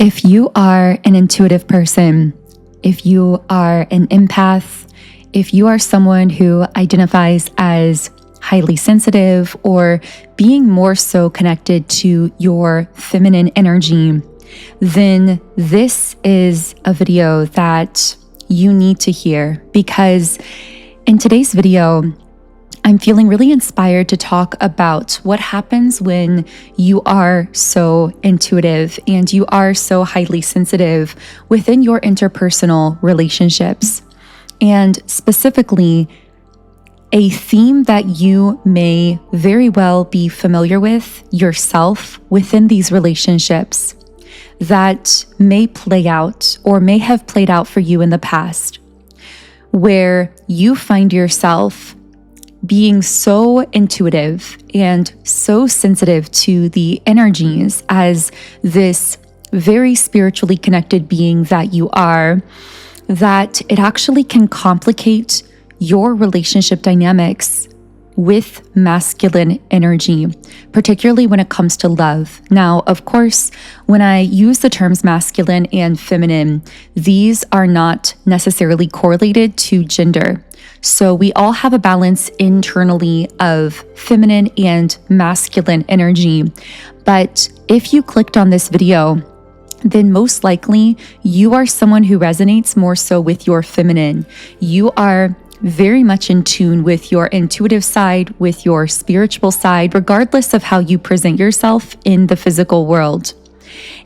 If you are an intuitive person, if you are an empath, if you are someone who identifies as highly sensitive or being more so connected to your feminine energy, then this is a video that you need to hear, because in today's video, I'm feeling really inspired to talk about what happens when you are so intuitive and you are so highly sensitive within your interpersonal relationships. And specifically, a theme that you may very well be familiar with yourself within these relationships that may play out or may have played out for you in the past, where you find yourself being so intuitive and so sensitive to the energies as this very spiritually connected being that you are, that it actually can complicate your relationship dynamics with masculine energy, particularly when it comes to love. Now, of course, when I use the terms masculine and feminine, these are not necessarily correlated to gender. So we all have a balance internally of feminine and masculine energy. But if you clicked on this video, then most likely you are someone who resonates more so with your feminine. You are very much in tune with your intuitive side, with your spiritual side, regardless of how you present yourself in the physical world.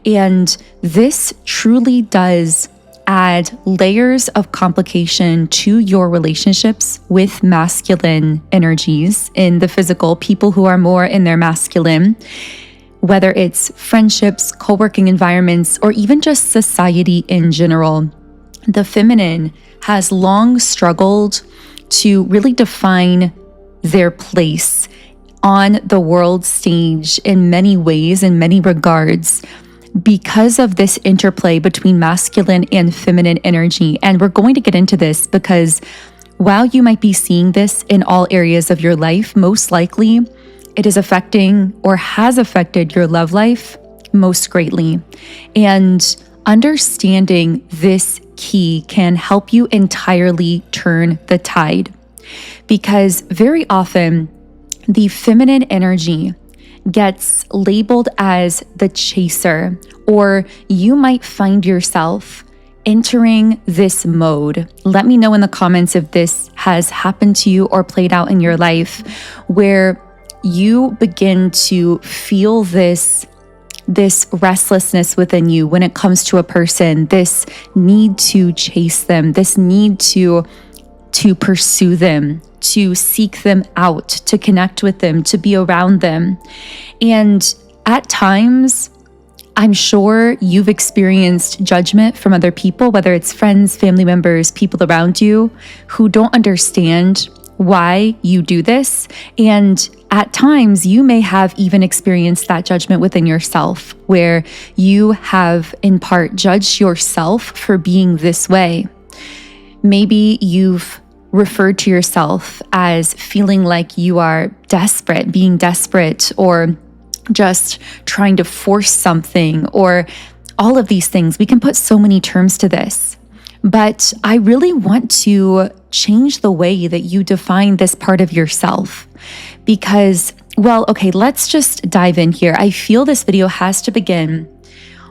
And this truly does add layers of complication to your relationships with masculine energies in the physical, people who are more in their masculine, whether it's friendships, co-working environments, or even just society in general. The feminine has long struggled to really define their place on the world stage in many ways, in many regards, because of this interplay between masculine and feminine energy. And we're going to get into this because while you might be seeing this in all areas of your life, most likely it is affecting or has affected your love life most greatly. And understanding this key can help you entirely turn the tide, because very often the feminine energy gets labeled as the chaser, or you might find yourself entering this mode. Let me know in the comments if this has happened to you or played out in your life, where you begin to feel this restlessness within you when it comes to a person, this need to chase them, this need to pursue them, to seek them out, to connect with them, to be around them. And at times, I'm sure you've experienced judgment from other people, whether it's friends, family members, people around you who don't understand why you do this. And at times, you may have even experienced that judgment within yourself, where you have in part judged yourself for being this way. Maybe you've referred to yourself as feeling like you are desperate, being desperate, or just trying to force something, or all of these things. We can put so many terms to this. But I really want to change the way that you define this part of yourself, because, well, okay, let's just dive in here. I feel this video has to begin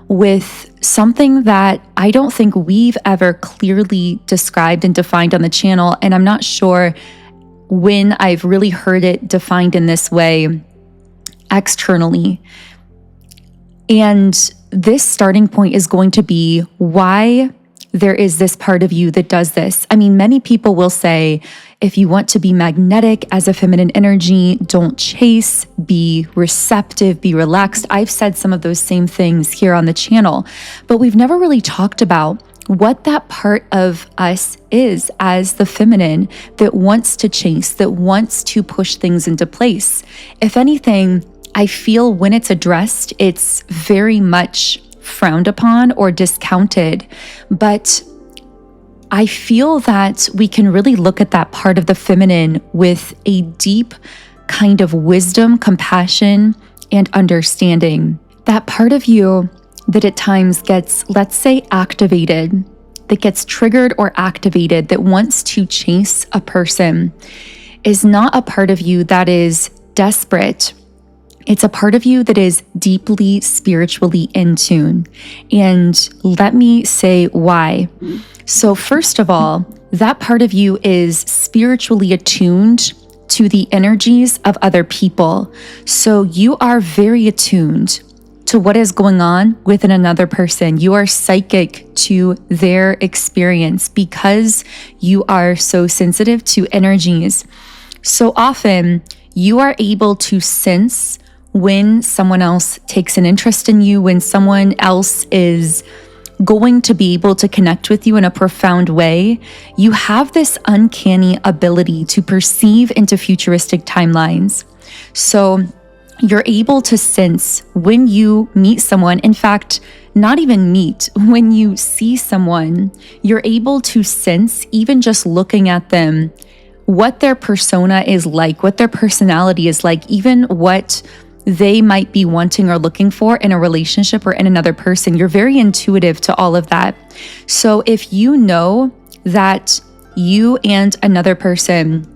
with something that I don't think we've ever clearly described and defined on the channel, and I'm not sure when I've really heard it defined in this way externally. And this starting point is going to be why there is this part of you that does this. I mean, many people will say, if you want to be magnetic as a feminine energy, don't chase, be receptive, be relaxed. I've said some of those same things here on the channel, but we've never really talked about what that part of us is as the feminine that wants to chase, that wants to push things into place. If anything, I feel when it's addressed, it's very much frowned upon or discounted, but I feel that we can really look at that part of the feminine with a deep kind of wisdom, compassion, and understanding. That part of you that at times gets, let's say, activated, that gets triggered or activated, that wants to chase a person, is not a part of you that is desperate. It's a part of you that is deeply spiritually in tune. And let me say why. So first of all, that part of you is spiritually attuned to the energies of other people. So you are very attuned to what is going on within another person. You are psychic to their experience because you are so sensitive to energies. So often you are able to sense when someone else takes an interest in you, when someone else is going to be able to connect with you in a profound way. You have this uncanny ability to perceive into futuristic timelines. So you're able to sense when you meet someone, in fact, not even meet, when you see someone, you're able to sense, even just looking at them, what their persona is like, what their personality is like, even what they might be wanting or looking for in a relationship or in another person. You're very intuitive to all of that. So if you know that you and another person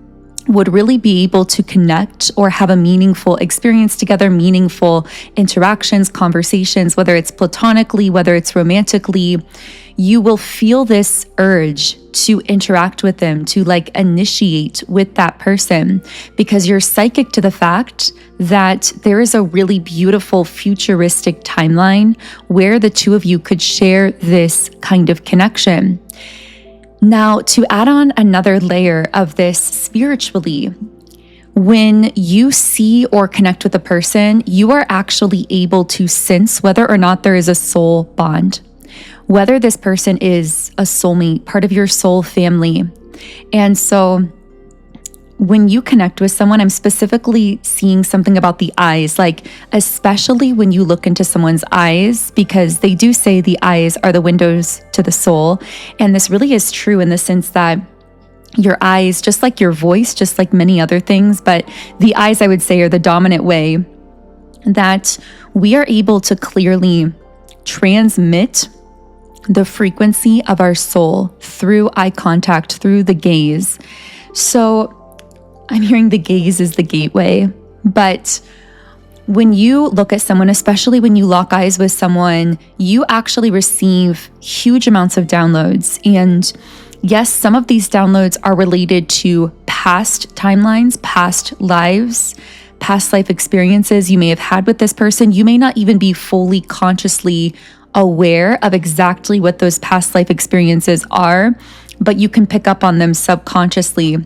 would really be able to connect or have a meaningful experience together, meaningful interactions, conversations, whether it's platonically, whether it's romantically, you will feel this urge to interact with them, to initiate with that person, because you're psychic to the fact that there is a really beautiful futuristic timeline where the two of you could share this kind of connection. Now, to add on another layer of this spiritually, when you see or connect with a person, you are actually able to sense whether or not there is a soul bond, whether this person is a soulmate, part of your soul family. And so when you connect with someone, I'm specifically seeing something about the eyes, especially when you look into someone's eyes, because they do say the eyes are the windows to the soul. And this really is true in the sense that your eyes, just like your voice, just like many other things, but the eyes, I would say, are the dominant way that we are able to clearly transmit the frequency of our soul through eye contact, through the gaze. So I'm hearing the gaze is the gateway, but when you look at someone, especially when you lock eyes with someone, you actually receive huge amounts of downloads. And yes, some of these downloads are related to past timelines, past lives, past life experiences you may have had with this person. You may not even be fully consciously aware of exactly what those past life experiences are, but you can pick up on them subconsciously.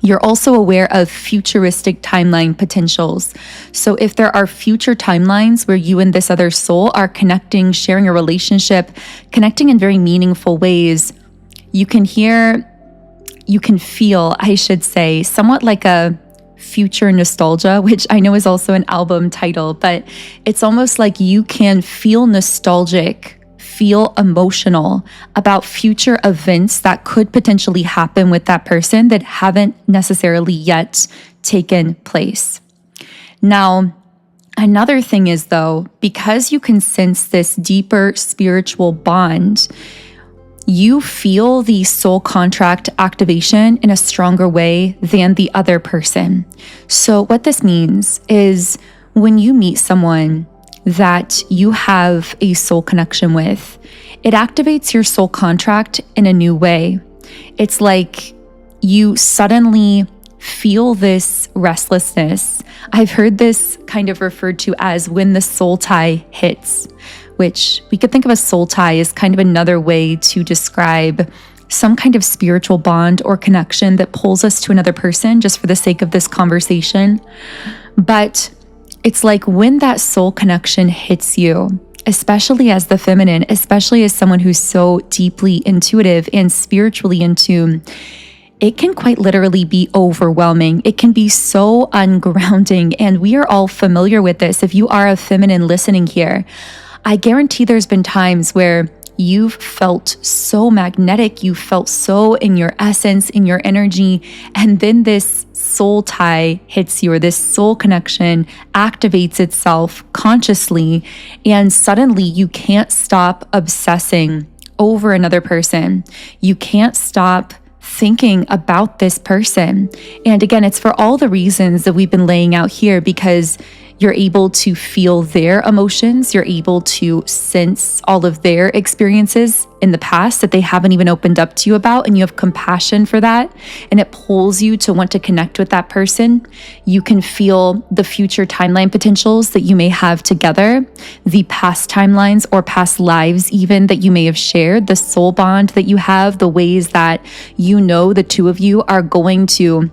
You're also aware of futuristic timeline potentials. So if there are future timelines where you and this other soul are connecting, sharing a relationship, connecting in very meaningful ways, you can feel, I should say, somewhat like a future nostalgia, which I know is also an album title, but it's almost like you can feel nostalgic, feel emotional about future events that could potentially happen with that person that haven't necessarily yet taken place. Now, another thing is though, because you can sense this deeper spiritual bond, you feel the soul contract activation in a stronger way than the other person. So what this means is when you meet someone that you have a soul connection with, it activates your soul contract in a new way. It's like you suddenly feel this restlessness. I've heard this kind of referred to as when the soul tie hits, which we could think of a soul tie as kind of another way to describe some kind of spiritual bond or connection that pulls us to another person just for the sake of this conversation. But it's like when that soul connection hits you, especially as the feminine, especially as someone who's so deeply intuitive and spiritually in tune, it can quite literally be overwhelming. It can be so ungrounding, and we are all familiar with this. If you are a feminine listening here, I guarantee there's been times where you've felt so magnetic, you felt so in your essence, in your energy, and then this soul tie hits you, or this soul connection activates itself consciously, and suddenly you can't stop obsessing over another person. You can't stop thinking about this person. And again, it's for all the reasons that we've been laying out here, because you're able to feel their emotions. You're able to sense all of their experiences in the past that they haven't even opened up to you about, and you have compassion for that, and it pulls you to want to connect with that person. You can feel the future timeline potentials that you may have together, the past timelines or past lives even that you may have shared, the soul bond that you have, the ways that you know the two of you are going to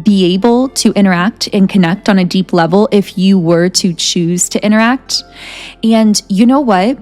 be able to interact and connect on a deep level if you were to choose to interact. And you know what?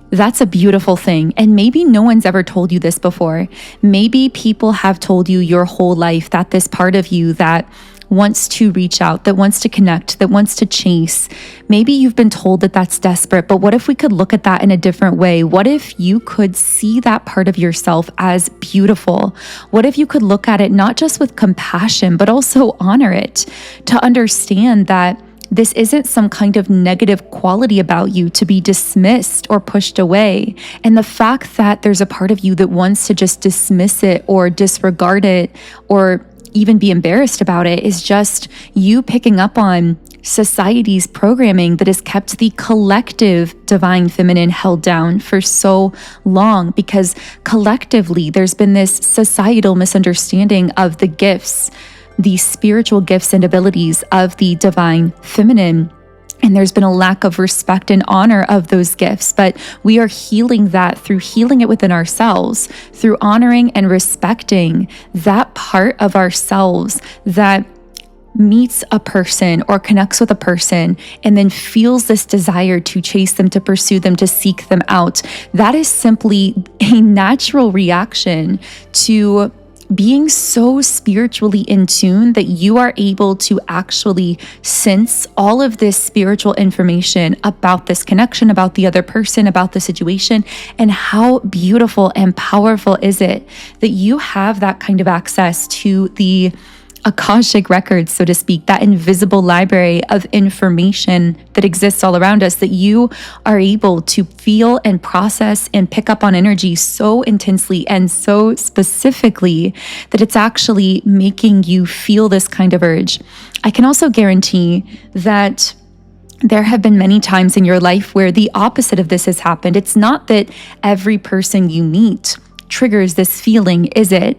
That's a beautiful thing. And maybe no one's ever told you this before. Maybe people have told you your whole life that this part of you that wants to reach out, that wants to connect, that wants to chase. Maybe you've been told that that's desperate, but what if we could look at that in a different way? What if you could see that part of yourself as beautiful? What if you could look at it not just with compassion, but also honor it, to understand that this isn't some kind of negative quality about you to be dismissed or pushed away. And the fact that there's a part of you that wants to just dismiss it or disregard it or even be embarrassed about it is just you picking up on society's programming that has kept the collective divine feminine held down for so long, because collectively there's been this societal misunderstanding of the gifts, the spiritual gifts and abilities of the divine feminine. And there's been a lack of respect and honor of those gifts, but we are healing that through healing it within ourselves, through honoring and respecting that part of ourselves that meets a person or connects with a person and then feels this desire to chase them, to pursue them, to seek them out. That is simply a natural reaction to being so spiritually in tune that you are able to actually sense all of this spiritual information about this connection, about the other person, about the situation. And how beautiful and powerful is it that you have that kind of access to the Akashic records, so to speak, that invisible library of information that exists all around us, that you are able to feel and process and pick up on energy so intensely and so specifically that it's actually making you feel this kind of urge. I can also guarantee that there have been many times in your life where the opposite of this has happened. It's not that every person you meet triggers this feeling, is it?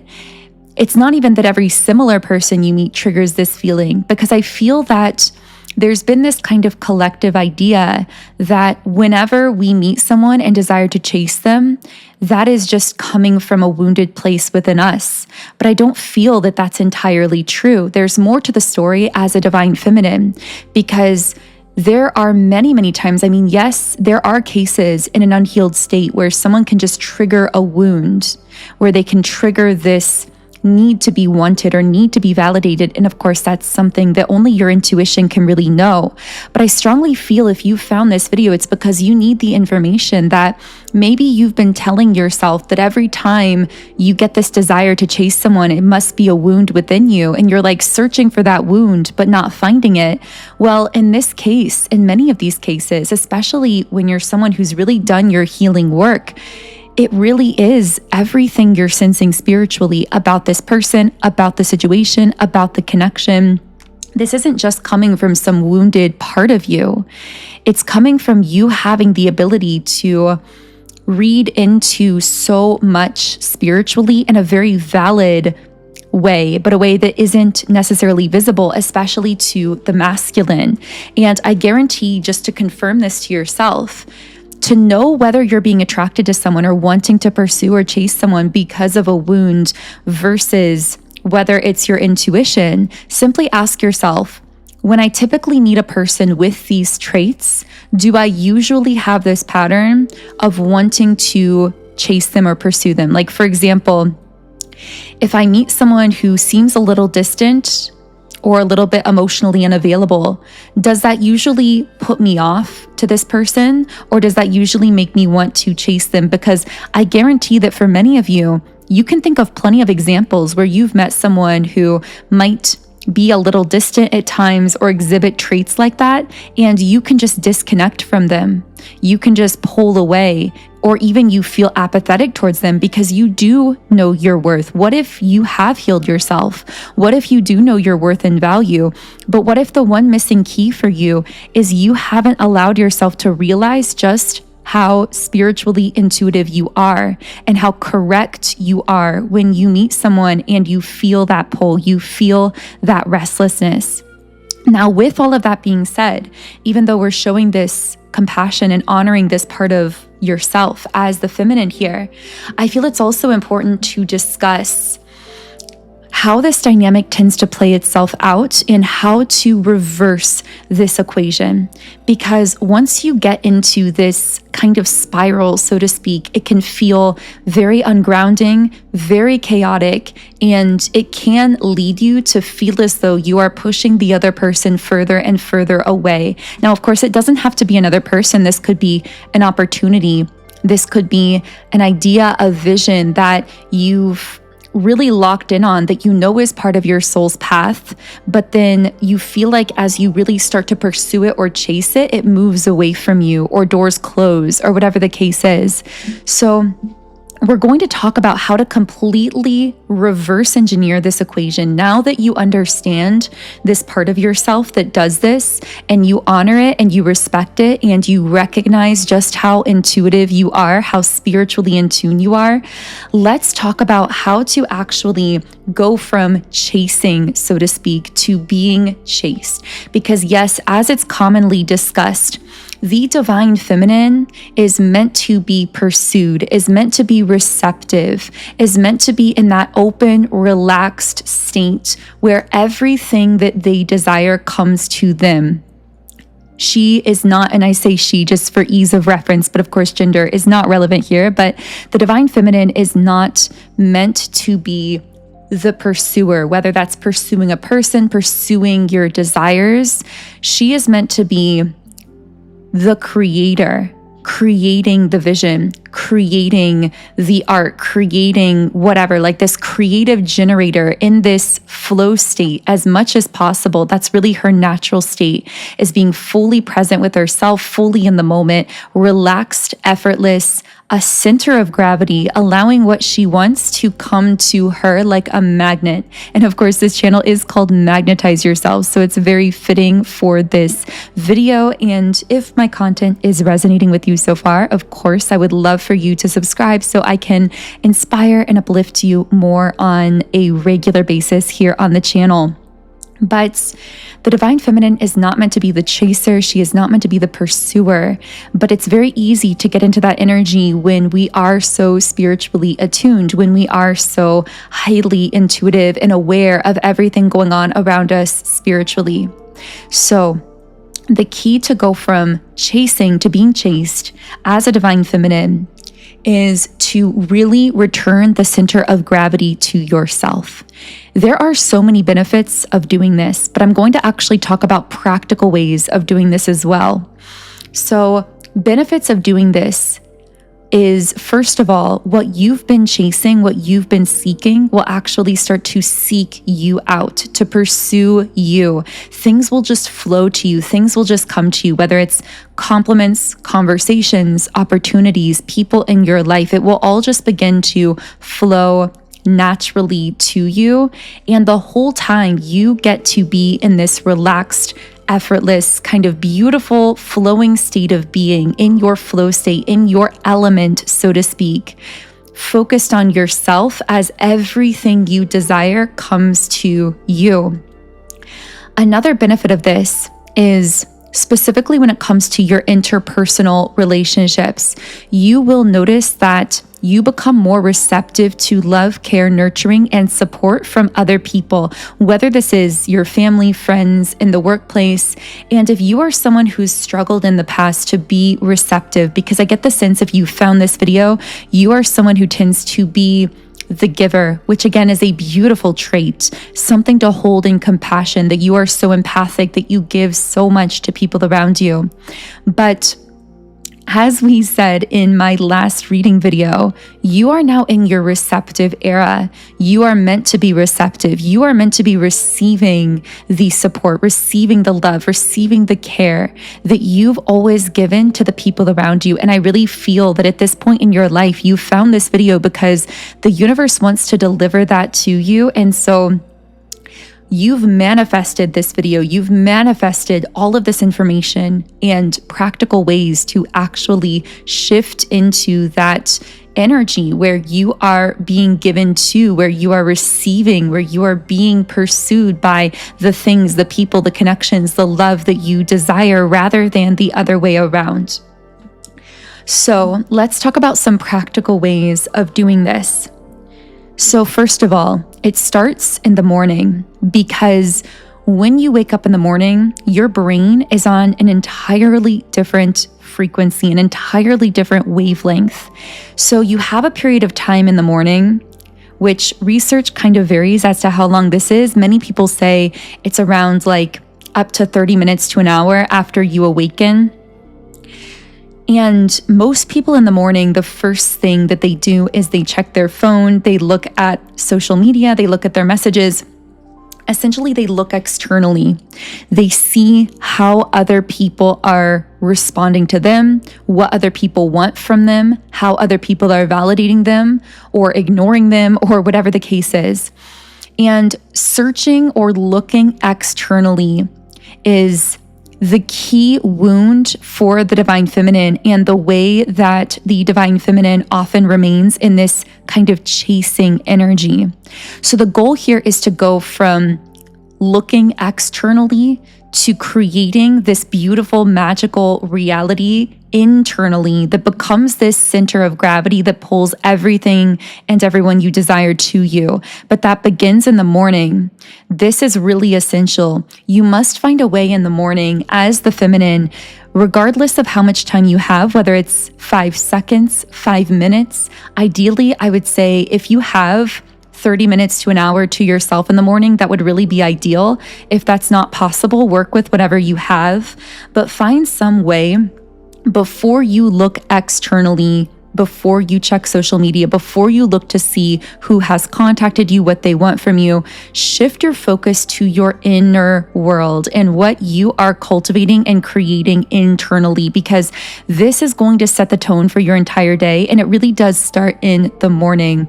It's not even that every similar person you meet triggers this feeling, because I feel that there's been this kind of collective idea that whenever we meet someone and desire to chase them, that is just coming from a wounded place within us. But I don't feel that that's entirely true. There's more to the story as a divine feminine, because there are many, many times, yes, there are cases in an unhealed state where someone can just trigger a wound, where they can trigger this need to be wanted or need to be validated. And of course, that's something that only your intuition can really know. But I strongly feel if you found this video, it's because you need the information that maybe you've been telling yourself that every time you get this desire to chase someone, it must be a wound within you. And you're like searching for that wound, but not finding it. Well, in this case, in many of these cases, especially when you're someone who's really done your healing work, it really is everything you're sensing spiritually about this person, about the situation, about the connection. This isn't just coming from some wounded part of you. It's coming from you having the ability to read into so much spiritually in a very valid way, but a way that isn't necessarily visible, especially to the masculine. And I guarantee, just to confirm this to yourself, to know whether you're being attracted to someone or wanting to pursue or chase someone because of a wound versus whether it's your intuition, simply ask yourself, when I typically meet a person with these traits, do I usually have this pattern of wanting to chase them or pursue them? Like, for example, if I meet someone who seems a little distant or a little bit emotionally unavailable, does that usually put me off to this person, or does that usually make me want to chase them? Because I guarantee that for many of you, you can think of plenty of examples where you've met someone who might be a little distant at times or exhibit traits like that, and you can just disconnect from them. You can just pull away, or even you feel apathetic towards them because you do know your worth. What if you have healed yourself? What if you do know your worth and value? But what if the one missing key for you is you haven't allowed yourself to realize just how spiritually intuitive you are and how correct you are when you meet someone and you feel that pull, you feel that restlessness. Now, with all of that being said, even though we're showing this compassion and honoring this part of yourself as the feminine here, I feel it's also important to discuss how this dynamic tends to play itself out and how to reverse this equation. Because once you get into this kind of spiral, so to speak, it can feel very ungrounding, very chaotic, and it can lead you to feel as though you are pushing the other person further and further away. Now, of course, it doesn't have to be another person. This could be an opportunity. This could be an idea, a vision that you've really locked in on, that you know is part of your soul's path, but then you feel like as you really start to pursue it or chase it, it moves away from you, or doors close, or whatever the case is. So we're going to talk about how to completely reverse engineer this equation. Now that you understand this part of yourself that does this, and you honor it and you respect it, and you recognize just how intuitive you are, how spiritually in tune you are, let's talk about how to actually go from chasing, so to speak, to being chased. Because yes, as it's commonly discussed, the divine feminine is meant to be pursued, is meant to be receptive, is meant to be in that open, relaxed state where everything that they desire comes to them. She is not, and I say she just for ease of reference, but of course gender is not relevant here, but the divine feminine is not meant to be the pursuer, whether that's pursuing a person, pursuing your desires. She is meant to be the creator, creating the vision, creating the art, creating whatever, like this creative generator in this flow state as much as possible. That's really her natural state, is being fully present with herself, fully in the moment, relaxed, effortless, a center of gravity, allowing what she wants to come to her like a magnet. And of course, this channel is called Magnetize Yourself, so it's very fitting for this video. And if my content is resonating with you so far, of course, I would love for you to subscribe so I can inspire and uplift you more on a regular basis here on the channel. But the divine feminine is not meant to be the chaser. She is not meant to be the pursuer. But it's very easy to get into that energy when we are so spiritually attuned, when we are so highly intuitive and aware of everything going on around us spiritually. So the key to go from chasing to being chased as a divine feminine is to really return the center of gravity to yourself. There are so many benefits of doing this, but I'm going to actually talk about practical ways of doing this as well. So, benefits of doing this is, first of all, what you've been chasing, what you've been seeking will actually start to seek you out, to pursue you. Things will just flow to you. Things will just come to you, whether it's compliments, conversations, opportunities, people in your life. It will all just begin to flow naturally to you. And the whole time you get to be in this relaxed, effortless, kind of beautiful, flowing state of being, in your flow state, in your element, so to speak, focused on yourself as everything you desire comes to you. Another benefit of this is specifically when it comes to your interpersonal relationships, you will notice that you become more receptive to love, care, nurturing, and support from other people, whether this is your family, friends, in the workplace. And if you are someone who's struggled in the past to be receptive, because I get the sense if you found this video, you are someone who tends to be the giver, which again is a beautiful trait, something to hold in compassion, that you are so empathic that you give so much to people around you. But as we said in my last reading video, you are now in your receptive era. You are meant to be receptive. You are meant to be receiving the support, receiving the love, receiving the care that you've always given to the people around you. And I really feel that at this point in your life, you found this video because the universe wants to deliver that to you. And so you've manifested this video, you've manifested all of this information and practical ways to actually shift into that energy where you are being given to, where you are receiving, where you are being pursued by the things, the people, the connections, the love that you desire rather than the other way around. So let's talk about some practical ways of doing this. So first of all, it starts in the morning, because when you wake up in the morning, your brain is on an entirely different frequency, an entirely different wavelength. So you have a period of time in the morning, which research kind of varies as to how long this is. Many people say it's around like up to 30 minutes to an hour after you awaken. And most people in the morning, the first thing that they do is they check their phone, they look at social media, they look at their messages. Essentially, they look externally. They see how other people are responding to them, what other people want from them, how other people are validating them or ignoring them, or whatever the case is. And searching or looking externally is the key wound for the divine feminine, and the way that the divine feminine often remains in this kind of chasing energy. So the goal here is to go from looking externally to creating this beautiful, magical reality internally that becomes this center of gravity that pulls everything and everyone you desire to you. But that begins in the morning. This is really essential. You must find a way in the morning as the feminine, regardless of how much time you have, whether it's 5 seconds, 5 minutes. Ideally, I would say if you have 30 minutes to an hour to yourself in the morning, that would really be ideal. If that's not possible, work with whatever you have, but find some way before you look externally, before you check social media, before you look to see who has contacted you, what they want from you, shift your focus to your inner world and what you are cultivating and creating internally, because this is going to set the tone for your entire day. And it really does start in the morning.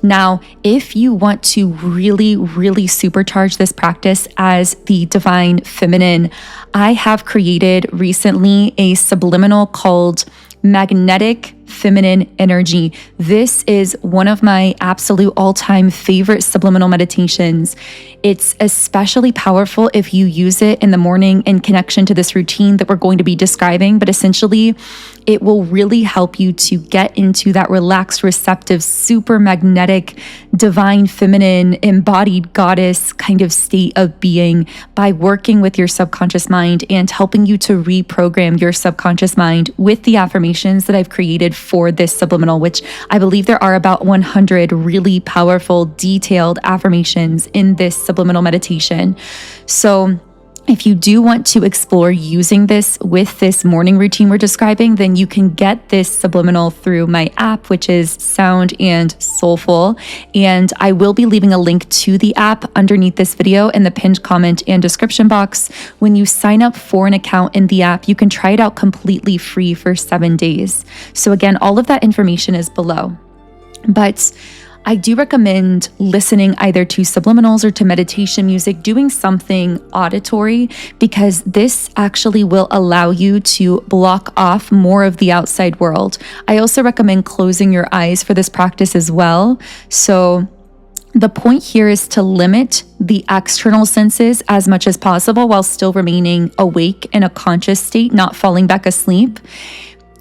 Now, if you want to really, really supercharge this practice as the divine feminine, I have created recently a subliminal called Magnetic Feminine Energy. This is one of my absolute all-time favorite subliminal meditations. It's especially powerful if you use it in the morning in connection to this routine that we're going to be describing, but essentially it will really help you to get into that relaxed, receptive, super magnetic, divine feminine, embodied goddess kind of state of being by working with your subconscious mind and helping you to reprogram your subconscious mind with the affirmations that I've created for this subliminal, which I believe there are about 100 really powerful, detailed affirmations in this subliminal meditation. So if you do want to explore using this with this morning routine we're describing, then you can get this subliminal through my app, which is Sound and Soulful. And I will be leaving a link to the app underneath this video in the pinned comment and description box. When you sign up for an account in the app, you can try it out completely free for 7 days. So again, all of that information is below. But I do recommend listening either to subliminals or to meditation music, doing something auditory, because this actually will allow you to block off more of the outside world. I also recommend closing your eyes for this practice as well. So the point here is to limit the external senses as much as possible while still remaining awake in a conscious state, not falling back asleep,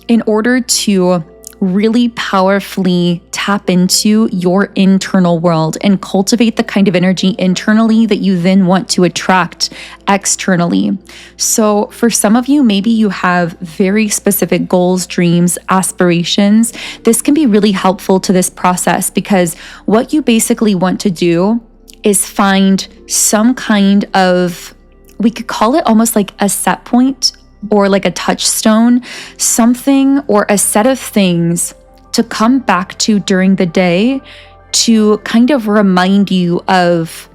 in order to really powerfully tap into your internal world and cultivate the kind of energy internally that you then want to attract externally. So for some of you, maybe you have very specific goals, dreams, aspirations. This can be really helpful to this process, because what you basically want to do is find some kind of, we could call it almost like a set point or like a touchstone, something or a set of things to come back to during the day to kind of remind you of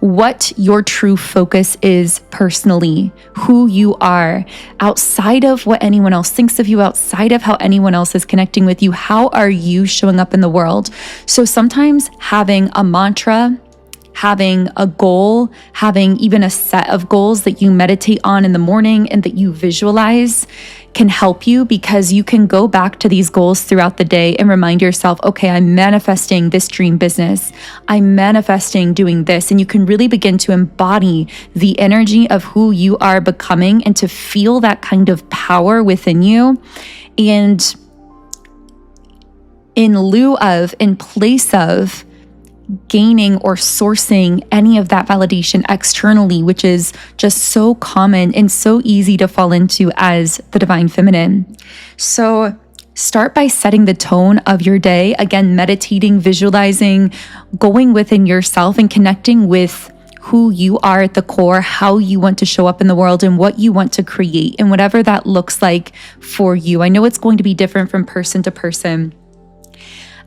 what your true focus is personally, who you are, outside of what anyone else thinks of you, outside of how anyone else is connecting with you. How are you showing up in the world? So sometimes having a mantra, having a goal, having even a set of goals that you meditate on in the morning and that you visualize can help you, because you can go back to these goals throughout the day and remind yourself, okay, I'm manifesting this dream business. I'm manifesting doing this. And you can really begin to embody the energy of who you are becoming and to feel that kind of power within you. And in place of gaining or sourcing any of that validation externally, which is just so common and so easy to fall into as the divine feminine. So start by setting the tone of your day. Again, meditating, visualizing, going within yourself and connecting with who you are at the core, how you want to show up in the world and what you want to create, and whatever that looks like for you. I know it's going to be different from person to person.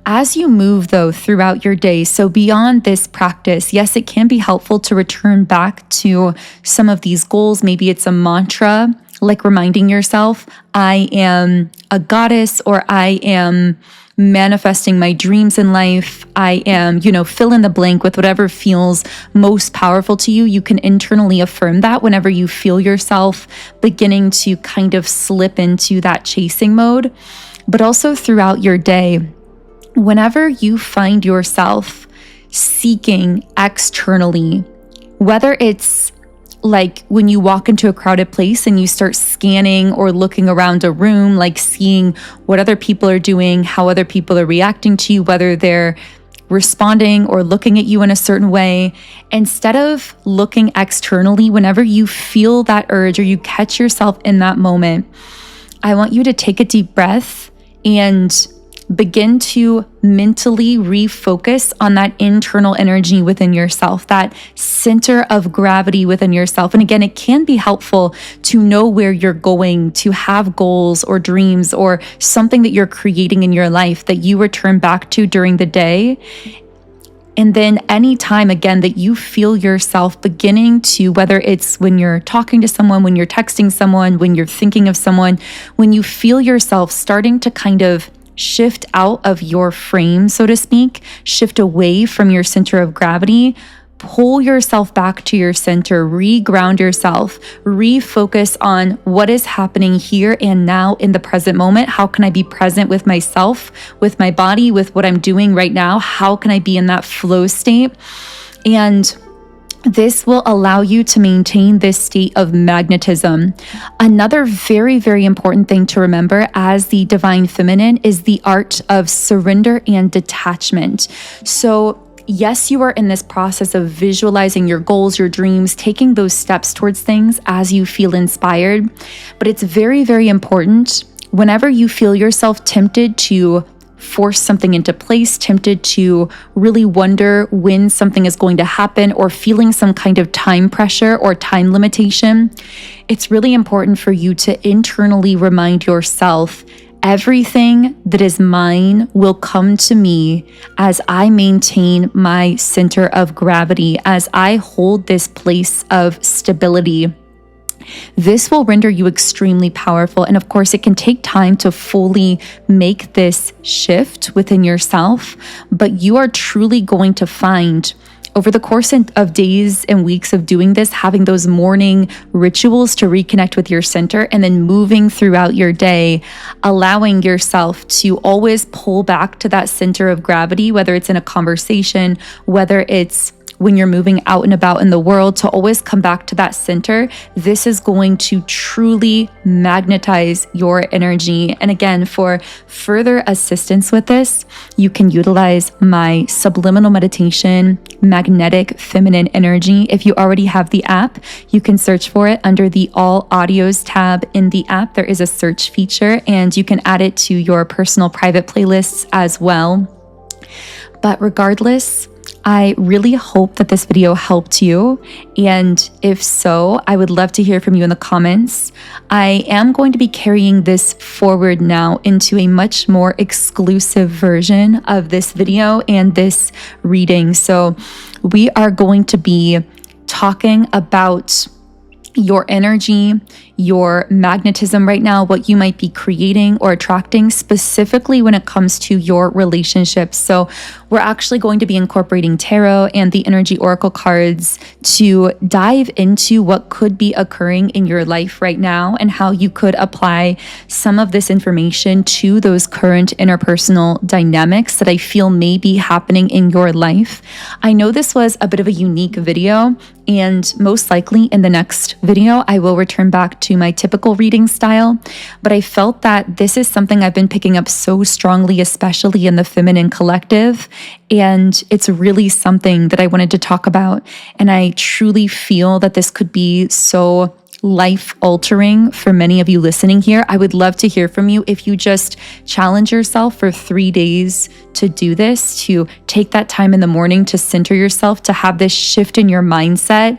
As you move, though, throughout your day, so beyond this practice, yes, it can be helpful to return back to some of these goals. Maybe it's a mantra, like reminding yourself, I am a goddess, or I am manifesting my dreams in life. I am, fill in the blank with whatever feels most powerful to you. You can internally affirm that whenever you feel yourself beginning to kind of slip into that chasing mode. But also throughout your day, whenever you find yourself seeking externally, whether it's like when you walk into a crowded place and you start scanning or looking around a room, like seeing what other people are doing, how other people are reacting to you, whether they're responding or looking at you in a certain way, instead of looking externally, whenever you feel that urge or you catch yourself in that moment, I want you to take a deep breath and begin to mentally refocus on that internal energy within yourself, that center of gravity within yourself. And again, it can be helpful to know where you're going, to have goals or dreams or something that you're creating in your life that you return back to during the day. And then anytime, again, that you feel yourself beginning to, whether it's when you're talking to someone, when you're texting someone, when you're thinking of someone, when you feel yourself starting to kind of shift out of your frame, so to speak, shift away from your center of gravity, pull yourself back to your center, re-ground yourself, refocus on what is happening here and now in the present moment. How can I be present with myself, with my body, with what I'm doing right now? How can I be in that flow state? And this will allow you to maintain this state of magnetism. Another very, very important thing to remember as the divine feminine is the art of surrender and detachment. So yes, you are in this process of visualizing your goals, your dreams, taking those steps towards things as you feel inspired. But it's very, very important whenever you feel yourself tempted to force something into place, tempted to really wonder when something is going to happen, or feeling some kind of time pressure or time limitation, it's really important for you to internally remind yourself, everything that is mine will come to me as I maintain my center of gravity, as I hold this place of stability. This will render you extremely powerful. And of course, it can take time to fully make this shift within yourself, but you are truly going to find over the course of days and weeks of doing this, having those morning rituals to reconnect with your center, and then moving throughout your day, allowing yourself to always pull back to that center of gravity, whether it's in a conversation, whether it's when you're moving out and about in the world, to always come back to that center. This is going to truly magnetize your energy. And again, for further assistance with this, you can utilize my Subliminal meditation, Magnetic Feminine Energy. If you already have the app, you can search for it under the All Audios tab in the app. There is a search feature and you can add it to your personal private playlists as well. But regardless, I really hope that this video helped you. And if so, I would love to hear from you in the comments. I am going to be carrying this forward now into a much more exclusive version of this video and this reading. So we are going to be talking about your energy, your magnetism right now, what you might be creating or attracting, specifically when it comes to your relationships. So we're actually going to be incorporating tarot and the energy oracle cards to dive into what could be occurring in your life right now and how you could apply some of this information to those current interpersonal dynamics that I feel may be happening in your life. I know this was a bit of a unique video, and most likely in the next video, I will return back to my typical reading style, but I felt that this is something I've been picking up so strongly, especially in the feminine collective, and it's really something that I wanted to talk about. And I truly feel that this could be so life-altering for many of you listening here. I would love to hear from you if you just challenge yourself for 3 days to do this, to take that time in the morning to center yourself, to have this shift in your mindset,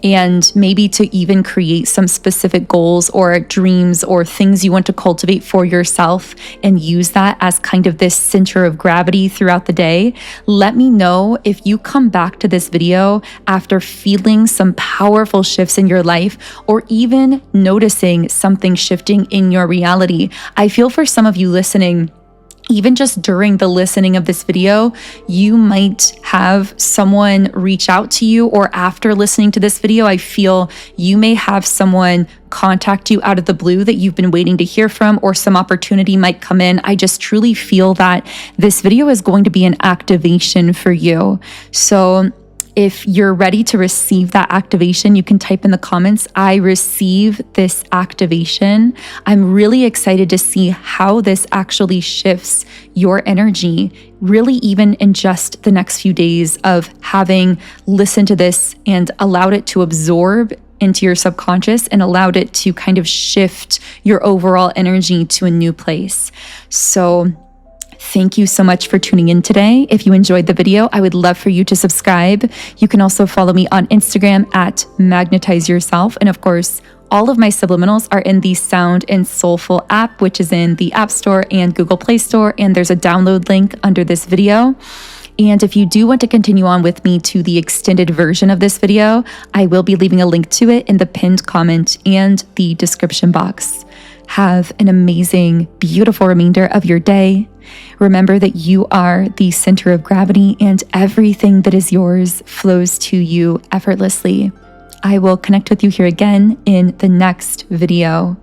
and maybe to even create some specific goals or dreams or things you want to cultivate for yourself and use that as kind of this center of gravity throughout the day. Let me know if you come back to this video after feeling some powerful shifts in your life or even noticing something shifting in your reality. I feel for some of you listening, even just during the listening of this video, you might have someone reach out to you, or after listening to this video, I feel you may have someone contact you out of the blue that you've been waiting to hear from, or some opportunity might come in. I just truly feel that this video is going to be an activation for you. So if you're ready to receive that activation, you can type in the comments, I receive this activation. I'm really excited to see how this actually shifts your energy, really even in just the next few days of having listened to this and allowed it to absorb into your subconscious and allowed it to kind of shift your overall energy to a new place. So thank you so much for tuning in today. If you enjoyed the video, I would love for you to subscribe. You can also follow me on Instagram at Magnetize Yourself. And of course, all of my subliminals are in the Sound and Soulful app, which is in the App Store and Google Play Store. And there's a download link under this video. And if you do want to continue on with me to the extended version of this video, I will be leaving a link to it in the pinned comment and the description box. Have an amazing, beautiful remainder of your day. Remember that you are the center of gravity and everything that is yours flows to you effortlessly. I will connect with you here again in the next video.